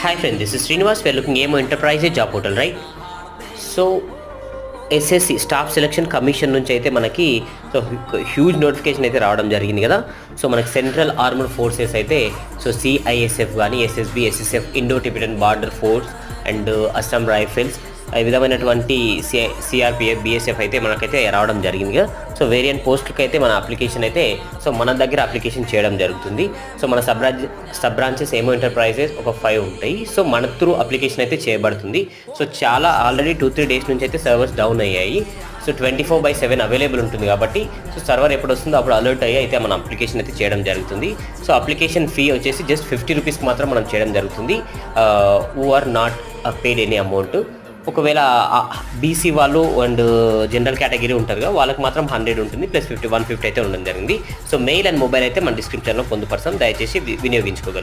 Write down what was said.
Hi friend, this is Srinivas. We are looking AMO Enterprise job portal, right? So SSC staff selection commission నుంచి అయితే మనకి so huge notification అయితే రావడం జరిగింది కదా. సో మనకి సెంట్రల్ ఆర్మడ్ ఫోర్సెస్ అయితే సో సిఐఎస్ఎఫ్ కానీ SSB SSF Indo Tibetan border force and Assam rifles ఈ విధమైనటువంటి సిఆర్పిఎఫ్ బిఎస్ఎఫ్ అయితే మనకైతే రావడం జరిగింది కదా. సో వేరియంట్ పోస్టులకి అయితే మన అప్లికేషన్ అయితే సో మన దగ్గర అప్లికేషన్ చేయడం జరుగుతుంది. సో మన సబ్ బ్రాంచెస్ ఏమో ఎంటర్ప్రైజెస్ ఒక 5 ఉంటాయి. సో మన త్రూ అప్లికేషన్ అయితే చేయబడుతుంది. సో చాలా ఆల్రెడీ 2-3 డేస్ నుంచి అయితే సర్వర్స్ డౌన్ అయ్యాయి. సో 24/7 అవైలబుల్ ఉంటుంది కాబట్టి సో సర్వర్ ఎప్పుడు వస్తుందో అప్పుడు అలర్ట్ అయ్యి అయితే మన అప్లికేషన్ అయితే చేయడం జరుగుతుంది. సో అప్లికేషన్ ఫీ వచ్చేసి జస్ట్ 50 రూపీస్కి మాత్రం మనం చేయడం జరుగుతుంది. Who are not paid any amount. ఒకవేళ బీసీ వాళ్ళు అండ్ జనరల్ కేటగిరీ ఉంటారు కదా, వాళ్ళకి మాత్రం 100 ఉంటుంది, ప్లస్ 150 అయితే ఉండడం జరిగింది. సో మెయిల్ అండ్ మొబైల్ అయితే మన డిస్క్రిప్షన్లో పొందుపరచాం, దయచేసి వినియోగించుకోగలరు.